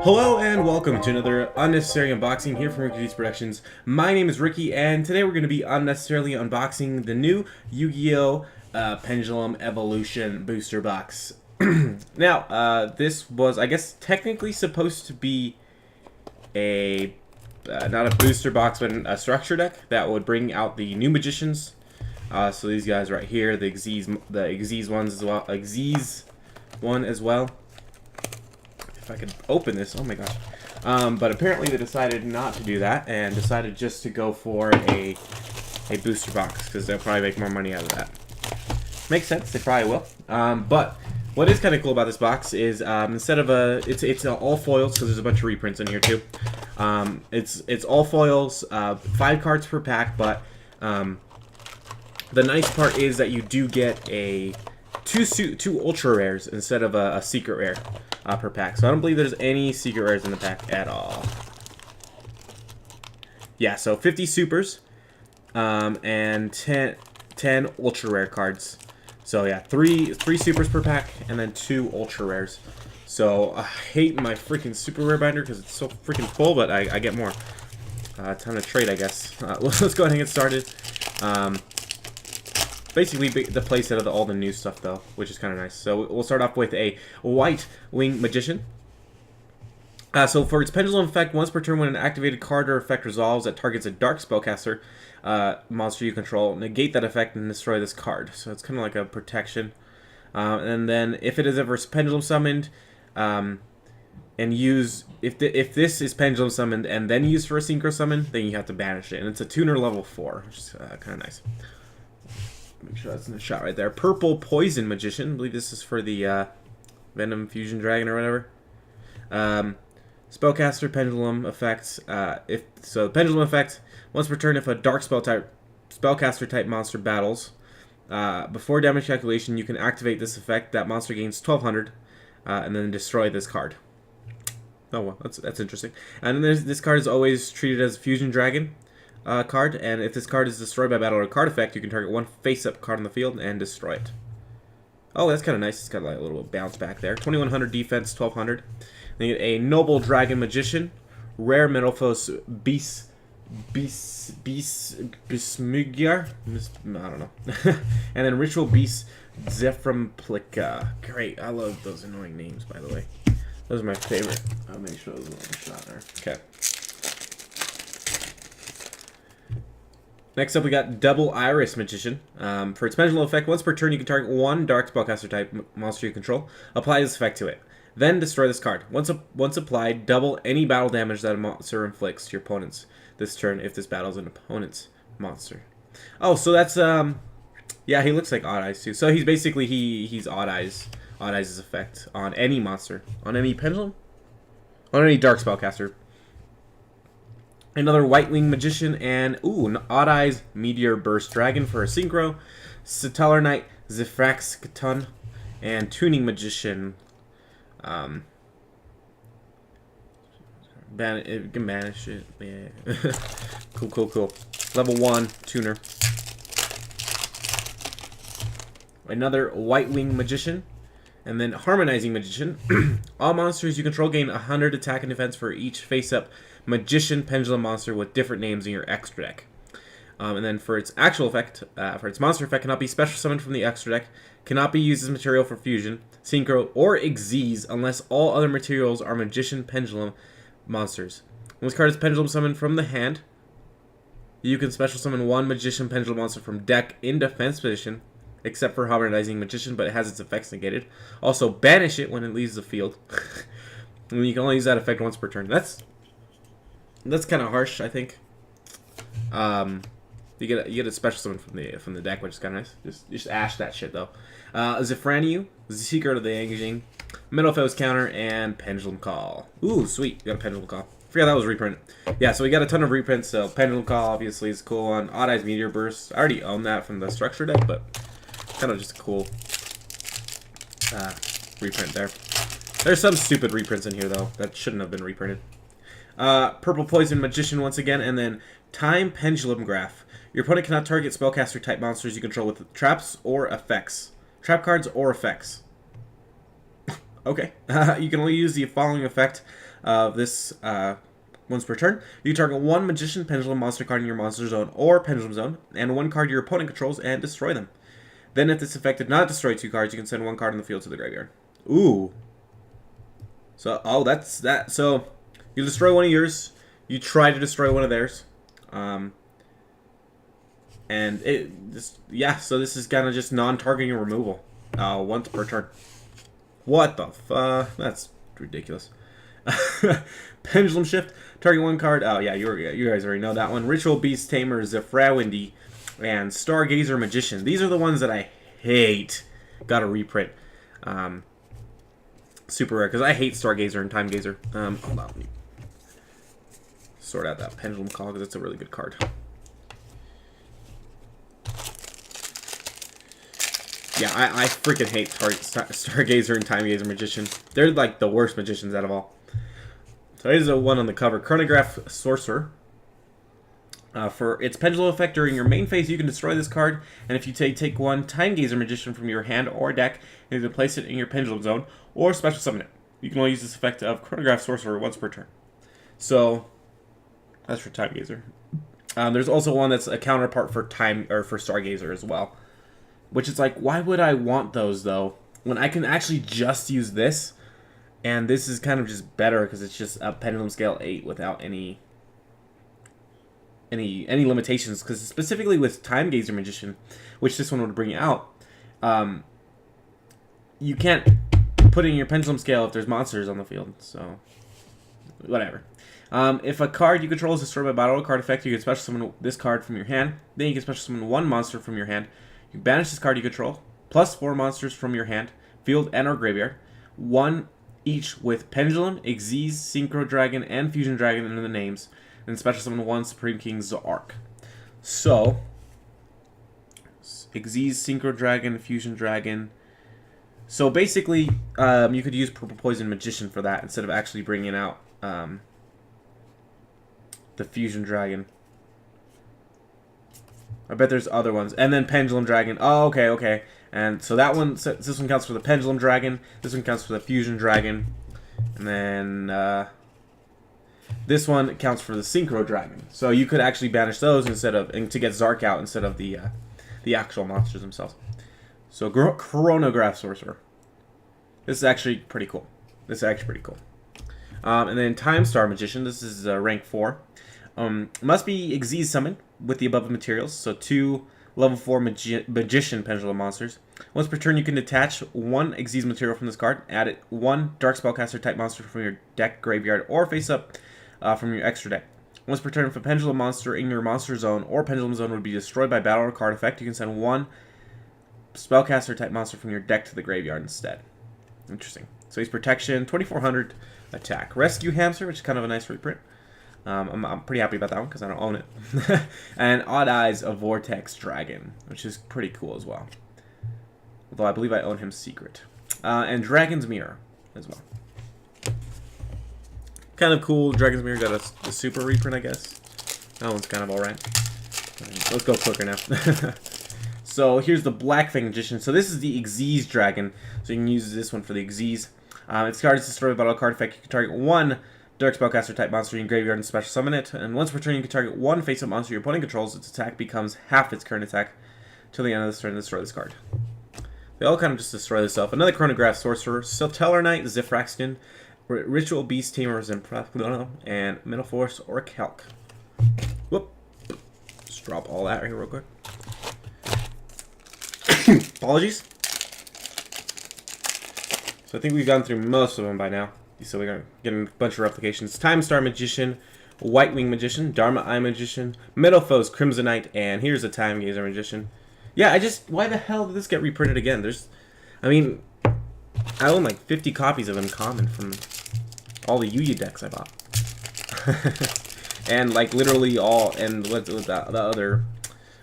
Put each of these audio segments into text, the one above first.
Hello and welcome to another unnecessary unboxing here from Rickydees Productions. My name is Ricky and today we're going to be unnecessarily unboxing the new Yu-Gi-Oh! Pendulum Evolution booster box. Now, this was, I guess, technically supposed to be a, not a booster box, but a structure deck that would bring out the new magicians. So these guys right here, the Xyz ones as well, Xyz one as well. If I could open this, oh my gosh. But apparently they decided not to do that and decided just to go for a booster box because they'll probably make more money out of that. Makes sense, they probably will. But what is kind of cool about this box is instead of it's all foils because there's a bunch of reprints in here too. It's all foils, 5 cards per pack, but the nice part is that you do get two ultra rares instead of a secret rare per pack. So I don't believe there's any secret rares in the pack at all. Yeah, so 50 supers and 10 ultra rare cards. So yeah, three supers per pack and then 2 ultra rares. So I hate my freaking super rare binder because it's so freaking full, but I get more. Time to trade, I guess. Let's go ahead and get started. Basically the playset of all the new stuff though, which is kind of nice. So we'll start off with a White Wing Magician. So for its pendulum effect, once per turn when an activated card or effect resolves that targets a dark spellcaster monster you control, negate that effect and destroy this card. So it's kind of like a protection. And then if it is ever pendulum summoned, and use if this is pendulum summoned and then used for a synchro summon, then you have to banish it. And it's a tuner level 4, which is kind of nice. Make sure that's in the shot right there. Purple Poison Magician. I believe this is for the Venom Fusion Dragon or whatever. Spellcaster Pendulum effects. Pendulum effect. Once per turn, if a Dark Spellcaster type monster battles, before damage calculation, you can activate this effect. That monster gains 1200, and then destroy this card. Oh well, that's interesting. And then this card is always treated as a Fusion Dragon card, and if this card is destroyed by battle or card effect, you can target one face-up card on the field and destroy it. Oh, that's kind of nice. It's got like a little bounce back there. 2100 defense, 1200. Then you get a Noble Dragon Magician, Rare Metalphos Bismugyar, I don't know. And then Ritual Beast Zephramplika. Great, I love those annoying names, by the way. Those are my favorite. I'll make sure those are on the shot there. Okay. Next up, we got Double Irs Magician. For its pendulum effect, once per turn, you can target one Dark Spellcaster type monster you control. Apply this effect to it. Then destroy this card. Once applied, double any battle damage that a monster inflicts to your opponents this turn if this battles an opponent's monster. Oh, so that's yeah, he looks like Odd Eyes too. So he's basically he's Odd Eyes' effect on any monster, on any pendulum, on any Dark Spellcaster. Another White Wing Magician, and an Odd Eyes Meteor Burst Dragon for a synchro. Stellar Knight Zefraxkaton, and Tuning Magician. Can banish it. Yeah. Cool. Level 1 tuner. Another White Wing Magician. And then Harmonizing Magician. All monsters you control gain 100 attack and defense for each face-up Magician Pendulum monster with different names in your extra deck. And then for its actual effect, for its monster effect, cannot be special summoned from the extra deck, cannot be used as material for fusion, synchro, or Xyz unless all other materials are Magician Pendulum monsters. When this card is Pendulum summoned from the hand, you can special summon one Magician Pendulum monster from deck in defense position, except for Harmonizing Magician, but it has its effects negated. Also, banish it when it leaves the field. And you can only use that effect once per turn. That's kind of harsh, I think. You get a special summon from the deck, which is kind of nice. Just ash that shit though. Zefraniu, Secret of the Engaging, Metalphos Counter, and Pendulum Call. Ooh, sweet! You got a Pendulum Call. Forgot that was a reprint. Yeah, so we got a ton of reprints. So Pendulum Call obviously is a cool one. Odd Eyes Meteor Burst. I already own that from the structure deck, but kind of just a cool reprint there. There's some stupid reprints in here though that shouldn't have been reprinted. Purple Poison Magician once again, and then Time Pendulum Graph. Your opponent cannot target spellcaster type monsters you control with traps or effects. Trap cards or effects. Okay. You can only use the following effect of this once per turn. You target one Magician Pendulum monster card in your monster zone or Pendulum zone, and one card your opponent controls, and destroy them. Then, if this effect did not destroy 2 cards, you can send 1 card on the field to the graveyard. Ooh. So, oh, that's that. So, you destroy one of yours. You try to destroy one of theirs. And yeah, so this is kind of just non-targeting removal. Once per turn. What the that's ridiculous. Pendulum Shift. Target 1 card. Oh, yeah, you guys already know that one. Ritual Beast Tamer, Zephrauindi, and Stargazer Magician. These are the ones that I hate. Got to reprint. Super rare, because I hate Stargazer and Time Gazer. Hold on, let me sort out that Pendulum Call, because it's a really good card. Yeah, I freaking hate Stargazer and Time Gazer Magician. They're like the worst magicians out of all. So here's the one on the cover. Chronograph Sorcerer. For its Pendulum effect during your main phase, you can destroy this card, and if you take 1 Time Gazer Magician from your hand or deck, you can place it in your Pendulum zone, or special summon it. You can only use this effect of Chronograph Sorcerer once per turn. So, that's for Time Gazer. There's also one that's a counterpart for for Stargazer as well. Which is like, why would I want those, though, when I can actually just use this? And this is kind of just better, because it's just a Pendulum Scale 8 without any limitations, because specifically with Time Gazer Magician, which this one would bring out, you can't put it in your Pendulum Scale if there's monsters on the field, so whatever. If a card you control is destroyed by battle card effect, you can special summon this card from your hand. Then you can special summon 1 monster from your hand. You banish this card you control, plus 4 monsters from your hand, field, and or graveyard, 1 each with Pendulum, Xyz, Synchro Dragon, and Fusion Dragon in the names, and special summon 1 Supreme King Zark. So, Xyz, Synchro Dragon, Fusion Dragon. So basically, you could use Purple Poison Magician for that instead of actually bringing out the Fusion Dragon. I bet there's other ones. And then Pendulum Dragon. Oh, okay. And so that one, this one counts for the Pendulum Dragon. This one counts for the Fusion Dragon. And then this one counts for the Synchro Dragon. So you could actually banish those instead of, and to get Zark out instead of the actual monsters themselves. So Chronograph Sorcerer. This is actually pretty cool. And then Time Star Magician. This is rank 4. Must be Xyz summoned with the above materials, so 2 level 4 Magician Pendulum monsters. Once per turn, you can detach 1 Xyz material from this card, add it 1 Dark Spellcaster type monster from your deck, graveyard, or face up from your extra deck. Once per turn, if a Pendulum monster in your monster zone or Pendulum zone would be destroyed by battle or card effect, you can send 1 Spellcaster type monster from your deck to the graveyard instead. Interesting. So he's protection, 2400 attack. Rescue Hamster, which is kind of a nice reprint. I'm pretty happy about that one because I don't own it. And Odd Eyes, a Vortex Dragon, which is pretty cool as well. Although I believe I own him secret. And Dragon's Mirror as well. Kind of cool. Dragon's Mirror got a super reprint, I guess. That one's kind of alright. Let's go quicker now. So here's the Black Fang Magician. So this is the Xyz Dragon. So you can use this one for the Xyz. Its card is destroyed by battle card effect. You can target 1 Dark Spellcaster type monster in your graveyard and special summon it. And once per turn, you can target 1 face-up monster your opponent controls. Its attack becomes half its current attack till the end of this turn to destroy this card. They all kind of just destroy themselves. Another Chronograph Sorcerer, Stellar Knight, Zephrauindi, Ritual Beast Tamer, and Metal Force or Calc. Whoop. Just drop all that right here real quick. Apologies. So I think we've gone through most of them by now. So we're getting a bunch of replications. Time Star Magician, White Wing Magician, Dharma Eye Magician, Metalfoes Crimsonite, and here's a Time Gazer Magician. Yeah, why the hell did this get reprinted again? I mean, I own like 50 copies of Uncommon from all the Yu-Gi decks I bought. And like literally all, and what the other,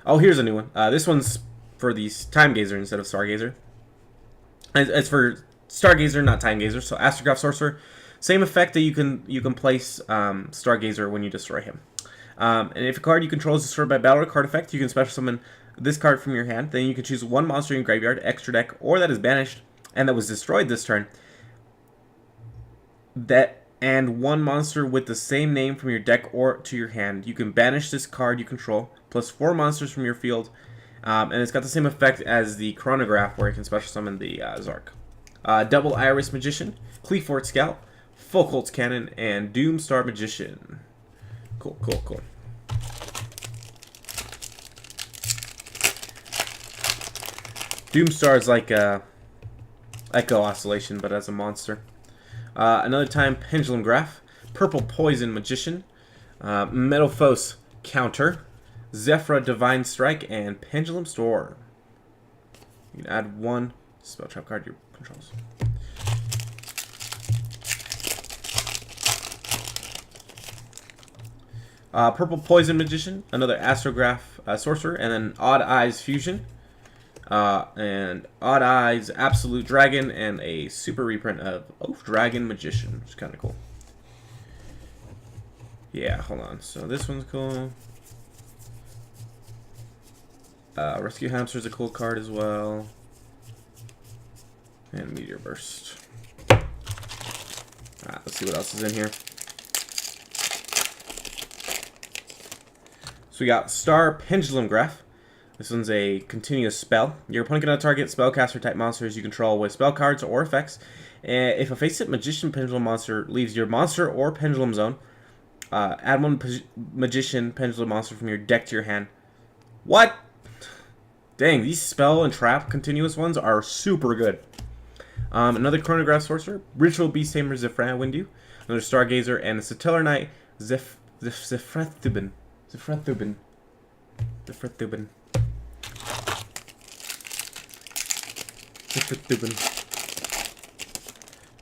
oh, here's a new one. This one's for the Time Gazer instead of Stargazer. It's for Stargazer, not Time Gazer. So Astrograph Sorcerer, same effect that you can place Stargazer when you destroy him. And if a card you control is destroyed by battle or card effect, you can special summon this card from your hand. Then you can choose 1 monster in your graveyard, extra deck, or that is banished and that was destroyed this turn. and one monster with the same name from your deck or to your hand. You can banish this card you control, plus 4 monsters from your field, and it's got the same effect as the Chronograph, where you can special summon the Zark. Double Irs Magician, Cleefort Scout, Foucault's Cannon, and Doomstar Magician. Cool, cool, cool. Doomstar is like Echo Oscillation, but as a monster. Another time, Pendulum Graph, Purple Poison Magician, Metalphos Counter, Zephyra Divine Strike, and Pendulum Storm. You can add 1 spell trap card to your controls. Purple Poison Magician, another Astrograph Sorcerer, and then Odd Eyes Fusion, and Odd Eyes Absolute Dragon, and a super reprint of Dragon Magician, which is kind of cool. Yeah, hold on. So this one's cool. Rescue Hamster is a cool card as well. And Meteor Burst. Let's see what else is in here. So we got Star Pendulum Graph. This one's a continuous spell. Your opponent cannot target spellcaster type monsters you control with spell cards or effects. If a face-up Magician Pendulum monster leaves your monster or pendulum zone, add 1 Magician Pendulum monster from your deck to your hand. What? Dang, these spell and trap continuous ones are super good. Another Chronograph Sorcerer, Ritual Beast Tamer Zephyra Windu, another Stargazer, and a Satellar Knight Zephrethubin. Zephrethubin. Zephrethubin.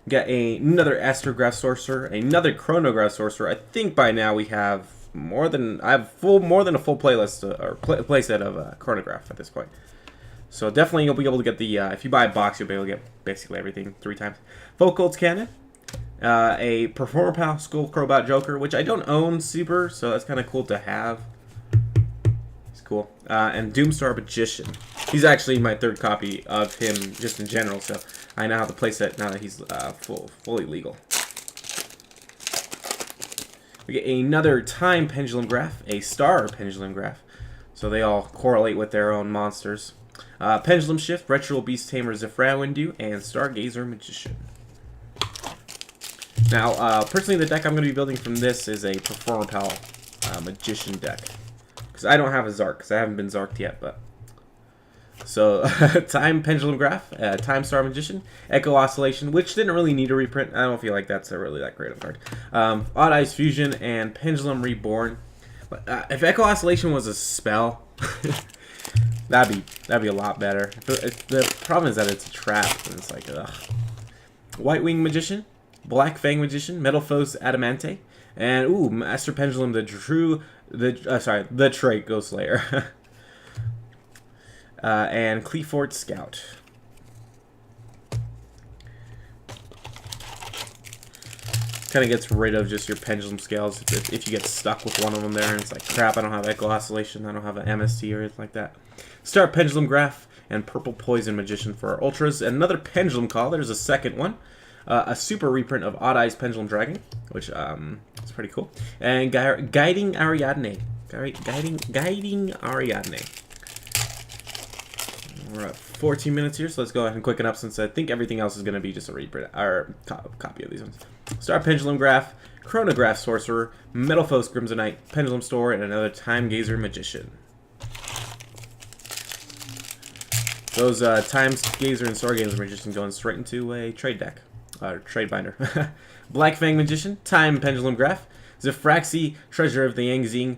Got another Astrograph Sorcerer, another Chronograph Sorcerer. I think by now we have more than a full playlist or playset of Chronograph at this point. So definitely you'll be able to get the if you buy a box, you'll be able to get basically everything 3 times. Foucault's Cannon, a Performer Pal Skullcrowbot Joker, which I don't own super, so that's kind of cool to have. It's cool. And Doomstar Magician. He's actually my 3rd copy of him just in general, so I now have the playset now that he's fully legal. We get another Time Pendulum Graph, a Star Pendulum Graph, so they all correlate with their own monsters. Pendulum Shift, Ritual Beast Tamer Zephyra Windu, and Stargazer Magician. Now, personally, the deck I'm going to be building from this is a Performer Pal Magician deck. Because I don't have a Zark, because I haven't been Zarked yet, but... So, Time Pendulum Graph, Time Star Magician, Echo Oscillation, which didn't really need a reprint. I don't feel like that's really that great of a card. Odd Eyes Fusion, and Pendulum Reborn. If Echo Oscillation was a spell... That'd be a lot better. The problem is that it's a trap, and it's like, ugh. White Wing Magician, Black Fang Magician, Metalphos Adamante, and Master Pendulum, the Trait Ghost Slayer, and Cleefort Scout. Kind of gets rid of just your pendulum scales if you get stuck with one of them there, and it's like, crap, I don't have Echo Oscillation, I don't have an MST or anything like that. Star Pendulum Graph and Purple Poison Magician for our Ultras. And another Pendulum Call. There's a second one. A super reprint of Odd Eyes Pendulum Dragon, which is pretty cool. And Guiding Ariadne. Guiding Ariadne. We're at 14 minutes here, so let's go ahead and quicken up since I think everything else is going to be just a reprint or copy of these ones. Star Pendulum Graph, Chronograph Sorcerer, Metalphos Crimsonite, Pendulum Store, and another Time Gazer Magician. Those Time Gazer and Stargazer Magician going straight into a trade deck. Trade binder. Black Fang Magician, Time Pendulum Graph, Zefraxi, Treasure of the Yangzing.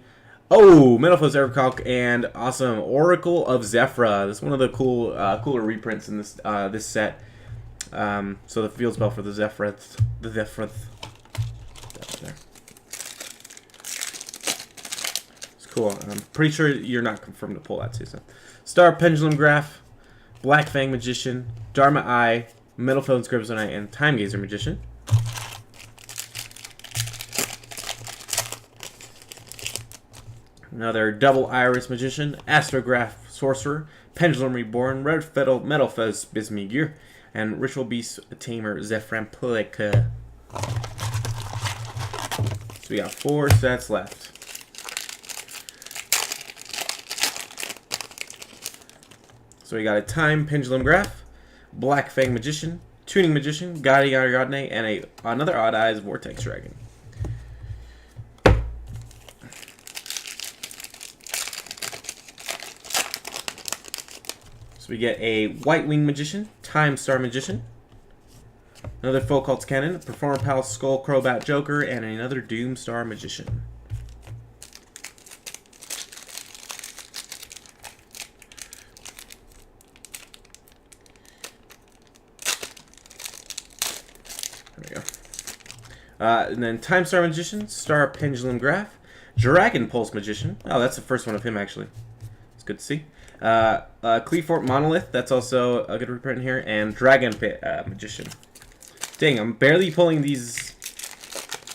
Oh, Metalphos Evercalc, and awesome Oracle of Zephyra. This is one of the cooler reprints in this this set. So the field spell for the Zephyra. There. It's cool. I'm pretty sure you're not confirmed to pull that too. So, Star Pendulum Graph, Black Fang Magician, Dharma Eye, Metalphone Crimsonite, and Time Gazer Magician. Another double Irs Magician, Astrograph Sorcerer, Pendulum Reborn, Red Fiddle, Metalphos Bismugear, and Ritual Beast Tamer Zeframplica. So we got 4 sets left. So we got a Time Pendulum Graph, Black Fang Magician, Tuning Magician, Godney, and another Odd Eyes Vortex Dragon. So we get a White Wing Magician, Time Star Magician, another Full Cult's Cannon, Performer Pal Skull Crobat Joker, and another Doom Star Magician. There we go. And then Time Star Magician, Star Pendulum Graph, Dragon Pulse Magician. Oh, that's the first one of him, actually. It's good to see. Cleefort Monolith, that's also a good reprint here, and Dragon Pit Magician. Dang, I'm barely pulling these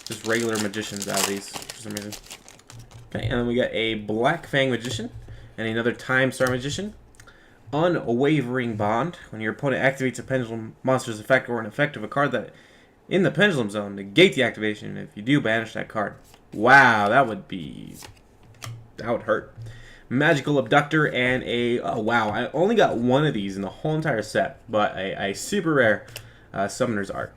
just regular magicians out of these for some reason. Okay, and then we got a Black Fang Magician and another Time Star Magician. Unwavering Bond. When your opponent activates a Pendulum monster's effect or an effect of a card that in the Pendulum Zone, negate the activation. If you do, banish that card. Wow, that would hurt. Magical Abductor and a, oh wow, I only got one of these in the whole entire set, but a super rare Summoner's Art.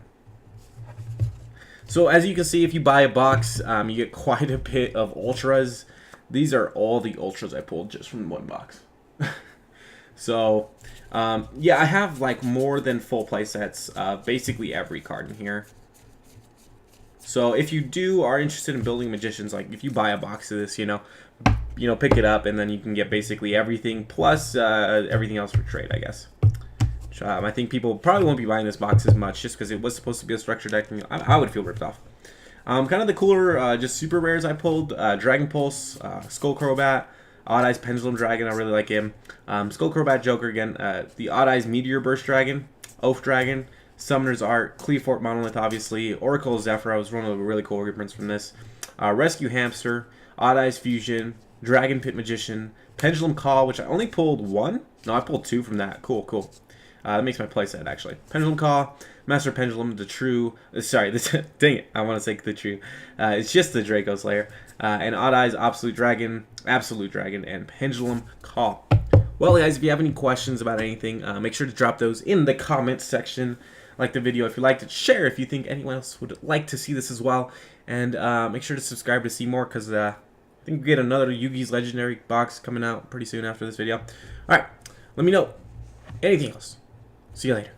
So as you can see, if you buy a box, you get quite a bit of Ultras. These are all the Ultras I pulled just from one box. So, yeah, I have like more than full play sets, basically every card in here. So if you are interested in building magicians, like if you buy a box of this, you know, pick it up and then you can get basically everything plus everything else for trade, I guess. I think people probably won't be buying this box as much just because it was supposed to be a structured deck. I would feel ripped off. Kind of the cooler, just super rares I pulled: Dragon Pulse, Skull Crobat, Odd Eyes Pendulum Dragon. I really like him. Skull Crobat Joker again. The Odd Eyes Meteor Burst Dragon, Oath Dragon, Summoner's Art, Cleefort Monolith, obviously. Oracle Zephyr was one of the really cool reprints from this. Rescue Hamster, Odd Eyes Fusion, Dragon Pit Magician, Pendulum Call, which I only pulled one. No, I pulled 2 from that. Cool, cool. That makes my playset, actually. Pendulum Call, Master Pendulum, the True... sorry, dang it, I want to say the True. It's just the Draco Slayer. And Odd Eyes, Absolute Dragon, and Pendulum Call. Well, guys, if you have any questions about anything, make sure to drop those in the comments section. Like the video if you liked it. Share if you think anyone else would like to see this as well. And make sure to subscribe to see more, because I think we get another Yu-Gi's Legendary box coming out pretty soon after this video. Alright, let me know anything else. See you later.